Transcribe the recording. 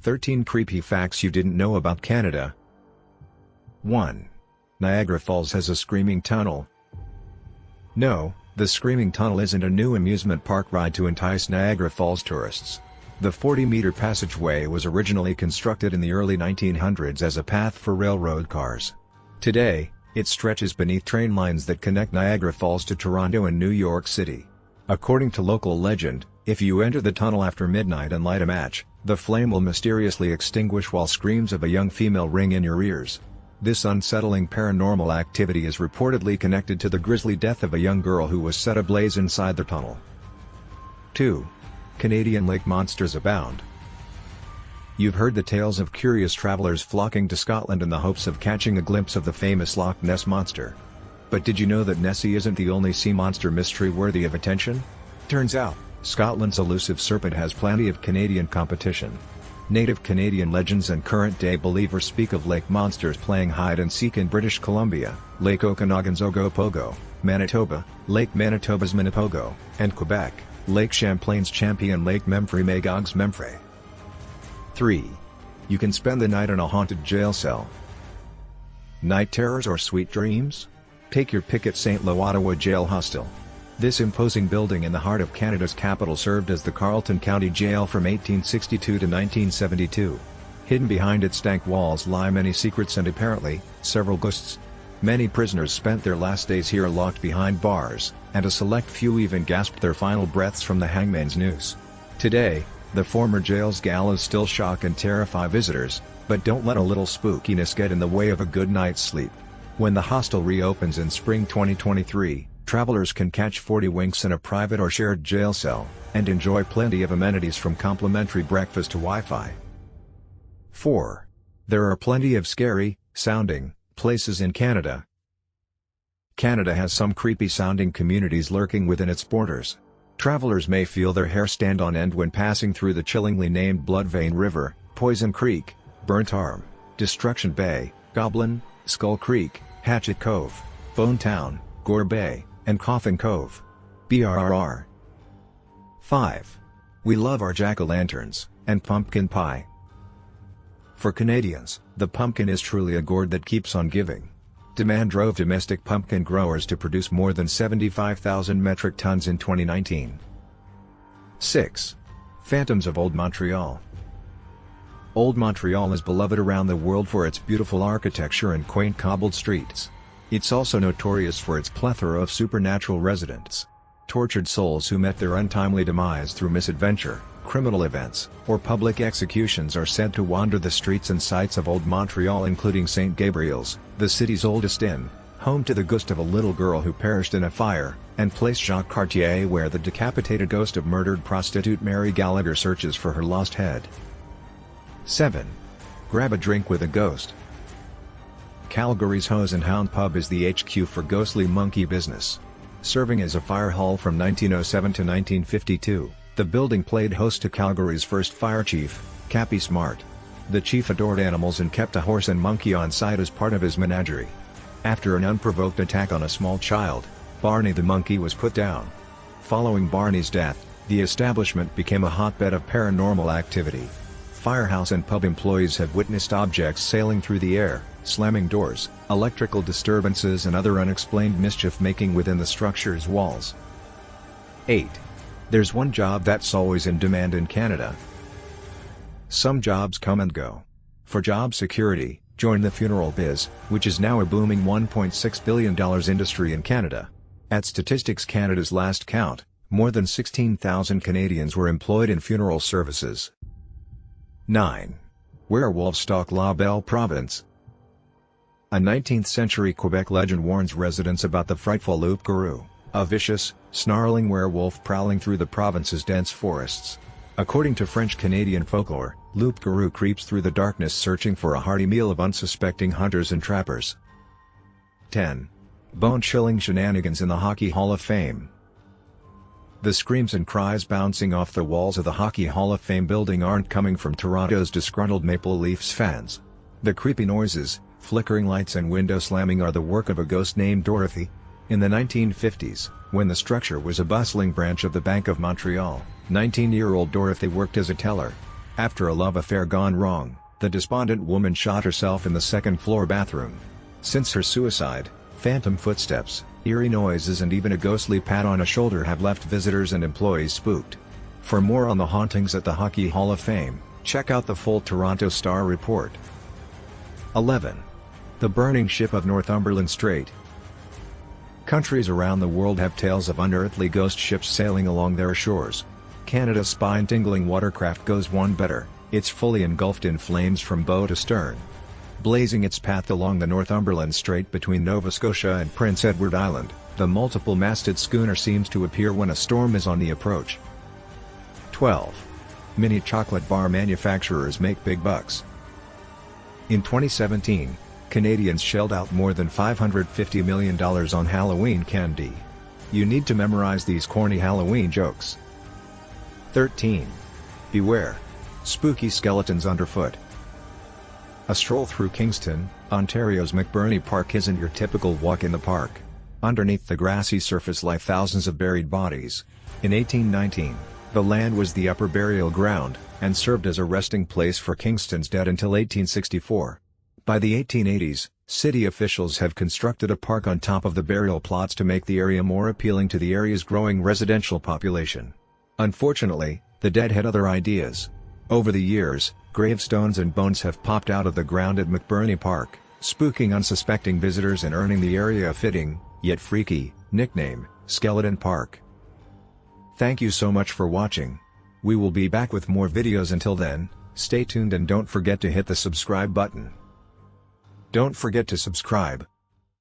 13 Creepy Facts You Didn't Know About Canada. 1. Niagara Falls has a screaming tunnel. No, the Screaming Tunnel isn't a new amusement park ride to entice Niagara Falls tourists. The 40-meter passageway was originally constructed in the early 1900s as a path for railroad cars. Today, it stretches beneath train lines that connect Niagara Falls to Toronto and New York City. According to local legend, if you enter the tunnel after midnight and light a match, the flame will mysteriously extinguish while screams of a young female ring in your ears. This unsettling paranormal activity is reportedly connected to the grisly death of a young girl who was set ablaze inside the tunnel. 2. Canadian lake monsters abound. You've heard the tales of curious travelers flocking to Scotland in the hopes of catching a glimpse of the famous Loch Ness Monster. But did you know that Nessie isn't the only sea monster mystery worthy of attention? Turns out, Scotland's elusive serpent has plenty of Canadian competition. Native Canadian legends and current-day believers speak of lake monsters playing hide-and-seek in British Columbia, Lake Okanagan's Ogopogo, Manitoba, Lake Manitoba's Minipogo, and Quebec, Lake Champlain's Champion Lake Memphrey Magog's Memphrey. 3. You can spend the night in a haunted jail cell. Night terrors or sweet dreams? Take your pick at St. Lo Ottawa Jail Hostel. This imposing building in the heart of Canada's capital served as the Carleton County Jail from 1862 to 1972. Hidden behind its stank walls lie many secrets and apparently, several ghosts. Many prisoners spent their last days here locked behind bars, and a select few even gasped their final breaths from the hangman's noose. Today, the former jail's gallows still shock and terrify visitors, but don't let a little spookiness get in the way of a good night's sleep. When the hostel reopens in spring 2023, travelers can catch 40 winks in a private or shared jail cell, and enjoy plenty of amenities from complimentary breakfast to Wi-Fi. 4. There are plenty of scary-sounding places in Canada. Canada has some creepy-sounding communities lurking within its borders. Travelers may feel their hair stand on end when passing through the chillingly named Bloodvein River, Poison Creek, Burnt Arm, Destruction Bay, Goblin, Skull Creek, Hatchet Cove, Bone Town, Gore Bay, and Coffin Cove. BRR. 5. We love our jack-o'-lanterns, and pumpkin pie. For Canadians, the pumpkin is truly a gourd that keeps on giving. Demand drove domestic pumpkin growers to produce more than 75,000 metric tons in 2019. 6. Phantoms of Old Montreal. Old Montreal is beloved around the world for its beautiful architecture and quaint cobbled streets. It's also notorious for its plethora of supernatural residents. Tortured souls who met their untimely demise through misadventure, criminal events, or public executions are said to wander the streets and sites of Old Montreal, including St. Gabriel's, the city's oldest inn, home to the ghost of a little girl who perished in a fire, and Place Jacques Cartier, where the decapitated ghost of murdered prostitute Mary Gallagher searches for her lost head. 7. Grab a drink with a ghost. Calgary's Hose and Hound Pub is the HQ for ghostly monkey business. Serving as a fire hall from 1907 to 1952, the building played host to Calgary's first fire chief, Cappy Smart. The chief adored animals and kept a horse and monkey on site as part of his menagerie. After an unprovoked attack on a small child, Barney the monkey was put down. Following Barney's death, the establishment became a hotbed of paranormal activity. Firehouse and pub employees have witnessed objects sailing through the air, slamming doors, electrical disturbances and other unexplained mischief-making within the structure's walls. 8. There's one job that's always in demand in Canada. Some jobs come and go. For job security, join the funeral biz, which is now a booming $1.6 billion industry in Canada. At Statistics Canada's last count, more than 16,000 Canadians were employed in funeral services. 9. Werewolves stalk La Belle Province. A 19th-century Quebec legend warns residents about the frightful loup-garou, a vicious, snarling werewolf prowling through the province's dense forests. According to French-Canadian folklore, loup-garou creeps through the darkness searching for a hearty meal of unsuspecting hunters and trappers. 10. Bone-chilling shenanigans in the Hockey Hall of Fame. The screams and cries bouncing off the walls of the Hockey Hall of Fame building aren't coming from Toronto's disgruntled Maple Leafs fans. The creepy noises, flickering lights and window slamming are the work of a ghost named Dorothy. In the 1950s, when the structure was a bustling branch of the Bank of Montreal, 19-year-old Dorothy worked as a teller. After a love affair gone wrong, the despondent woman shot herself in the second-floor bathroom. Since her suicide, phantom footsteps, eerie noises and even a ghostly pat on a shoulder have left visitors and employees spooked. For more on the hauntings at the Hockey Hall of Fame, check out the full Toronto Star report. 11. The burning ship of Northumberland Strait. Countries around the world have tales of unearthly ghost ships sailing along their shores. Canada's spine-tingling watercraft goes one better. It's fully engulfed in flames from bow to stern. Blazing its path along the Northumberland Strait between Nova Scotia and Prince Edward Island, the multiple-masted schooner seems to appear when a storm is on the approach. 12. Mini chocolate bar manufacturers make big bucks. In 2017, Canadians shelled out more than $550 million on Halloween candy. You need to memorize these corny Halloween jokes. 13. Beware. Spooky skeletons underfoot. A stroll through Kingston, Ontario's McBurney Park isn't your typical walk in the park. Underneath the grassy surface lie thousands of buried bodies. In 1819, the land was the upper burial ground, and served as a resting place for Kingston's dead until 1864. By the 1880s, city officials have constructed a park on top of the burial plots to make the area more appealing to the area's growing residential population. Unfortunately, the dead had other ideas. Over the years, gravestones and bones have popped out of the ground at McBurney Park, spooking unsuspecting visitors and earning the area a fitting, yet freaky, nickname, Skeleton Park. Thank you so much for watching. We will be back with more videos. Until then, stay tuned and don't forget to hit the subscribe button. Don't forget to subscribe.